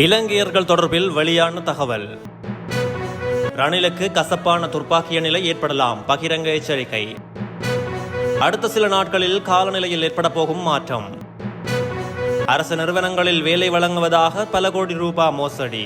இலங்கையர்கள் தொடர்பில் வெளியான தகவல். ரணிலுக்கு கசப்பான துர்ப்பாக்கிய நிலை ஏற்படலாம், பகிரங்க எச்சரிக்கை. அடுத்த சில நாட்களில் காலநிலையில் ஏற்பட போகும் மாற்றம். அரசு நிறுவனங்களில் வேலை வழங்குவதாக பல கோடி ரூபாய் மோசடி.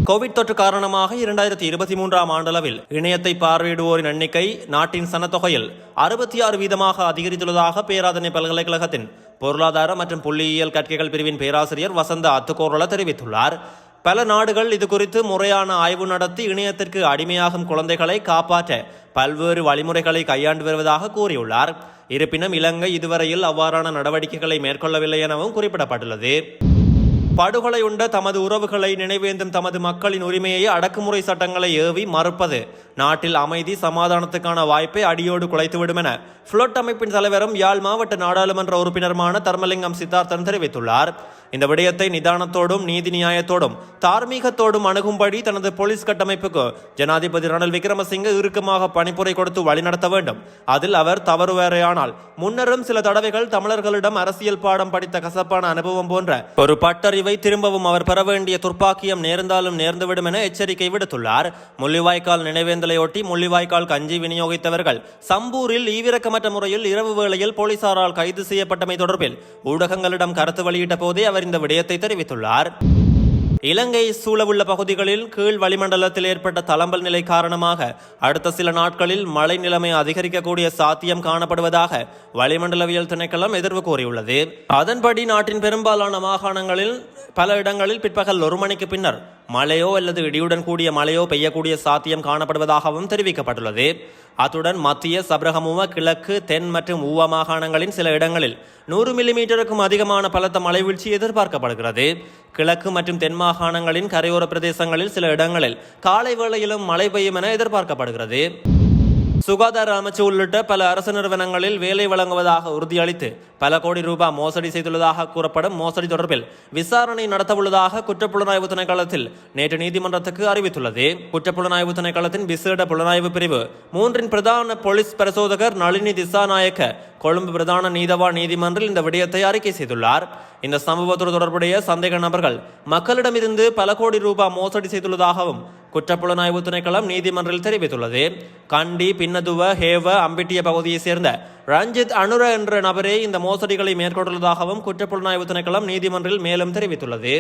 கோவிட் தொற்று காரணமாக 2023ஆம் ஆண்டளவில் இணையத்தை பார்வையிடுவோரின் எண்ணிக்கை நாட்டின் சனத்தொகையில் 66% அதிகரித்துள்ளதாக பேராதனை பல்கலைக்கழகத்தின் பொருளாதார மற்றும் புள்ளியியல் கற்கைகள் பிரிவின் பேராசிரியர் வசந்த அத்துக்கோரள தெரிவித்துள்ளார். பல நாடுகள் இது குறித்து முறையான ஆய்வு நடத்தி இணையத்திற்கு அடிமையாகும் குழந்தைகளை காப்பாற்ற பல்வேறு வழிமுறைகளை கையாண்டு வருவதாக கூறியுள்ளார். இருப்பினும் இலங்கை இதுவரையில் அவ்வாறான நடவடிக்கைகளை மேற்கொள்ளவில்லை எனவும் குறிப்பிடப்பட்டுள்ளது. படுகொலை உண்ட தமது உறவுகளை நினைவேந்தும் தமது மக்களின் உரிமையை அடக்குமுறை சட்டங்களை ஏவி மறுப்பது நாட்டில் அமைதி சமாதானத்துக்கான வாய்ப்பை அடியோடு குலைத்துவிடும் என புளொட் அமைப்பின் தலைவரும் யாழ் மாவட்ட நாடாளுமன்ற உறுப்பினருமான தர்மலிங்கம் சித்தார்த்தன் தெரிவித்துள்ளார். இந்த விடயத்தை நிதானத்தோடும் நீதி நியாயத்தோடும் தார்மீகத்தோடும் அணுகும்படி தனது போலீஸ் கட்டமைப்புக்கு ஜனாதிபதி ரணில் விக்ரமசிங்க இறுக்கமாக பணிப்புரை கொடுத்து வழிநடத்த வேண்டும். அதில் அவர் தவறுவேறையானால் முன்னரும் சில தடவைகள் தமிழர்களிடம் அரசியல் பாடம் படித்த கசப்பான அனுபவம் போன்ற ஒரு பட்டறிவை திரும்பவும் அவர் பெற வேண்டிய துர்ப்பாக்கியம் நேர்ந்தாலும் நேர்ந்துவிடும் என எச்சரிக்கை விடுத்துள்ளார். முள்ளிவாய்க்கால் நினைவேந்தலையொட்டி முள்ளிவாய்க்கால் கஞ்சி விநியோகித்தவர்கள் சம்பூரில் ஈவிரக்கமற்ற முறையில் இரவு வேளையில் போலீசாரால் கைது செய்யப்பட்டமை தொடர்பில் ஊடகங்களிடம் கருத்து வெளியிட்ட போதே அவர் இந்த விடயத்தை தெரிவித்துள்ளார். இலங்கை சூழவுள்ள பகுதிகளில் கீழ் வளிமண்டலத்தில் ஏற்பட்ட தளம்பல் நிலை காரணமாக அடுத்த சில நாட்களில் மழை நிலைமை அதிகரிக்கக்கூடிய சாத்தியம் காணப்படுவதாக வளிமண்டலவியல் திணைக்களம் எதிர்வு கூறியுள்ளது. அதன்படி நாட்டின் பெரும்பாலான மாகாணங்களில் பல இடங்களில் பிற்பகல் 1 மணிக்கு பின்னர் மழையோ அல்லது இடியுடன் கூடிய மழையோ பெய்யக்கூடிய சாத்தியம் காணப்படுவதாகவும் தெரிவிக்கப்பட்டுள்ளது. அத்துடன் மத்திய சப்ரகமுவ கிழக்கு தென் மற்றும் ஊவா மாகாணங்களின் சில இடங்களில் 100 மில்லிமீட்டருக்கும் அதிகமான பலத்த மழை வீழ்ச்சி எதிர்பார்க்கப்படுகிறது. கிழக்கு மற்றும் தென் மாகாணங்களின் கரையோர பிரதேசங்களில் சில இடங்களில் காலை வேளையிலும் மழை பெய்யும் என எதிர்பார்க்கப்படுகிறது. சுகாதார அமைச்சு உள்ளிட்ட பல அரசு நிறுவனங்களில் வேலை வழங்குவதாக உறுதியளித்து பல கோடி ரூபாய் மோசடி செய்துள்ளதாக கூறப்படும் மோசடி தொடர்பில் விசாரணை நடத்தவுள்ளதாக குற்றப்புலனாய்வு திணைக்களத்தில் நேற்று நீதிமன்றத்துக்கு அறிவித்துள்ளது. குற்றப்புலனாய்வு திணைக்களத்தின் விசேட புலனாய்வு பிரிவு 3 பிரதான போலீஸ் பரிசோதகர் நளினி திசாநாயக்க கொழும்பு பிரதான நீதவான் நீதிமன்றில் இந்த விடயத்தை அறிக்கை செய்துள்ளார். இந்த சம்பவத்தோடு தொடர்புடைய சந்தேக நபர்கள் மக்களிடமிருந்து பல கோடி ரூபாய் மோசடி செய்துள்ளதாகவும் குற்றப்புலனாய்வு திணைக்களம் நீதிமன்றில் தெரிவித்துள்ளது. கண்டி பின்னதுவ ஹேவ அம்பிட்டிய பகுதியைச் சேர்ந்த ரஞ்சித் அனுர என்ற நபரே இந்த மோசடிகளை மேற்கொண்டுள்ளதாகவும் குற்றப்புலனாய்வு திணைக்களம் நீதிமன்றில் மேலும் தெரிவித்துள்ளது.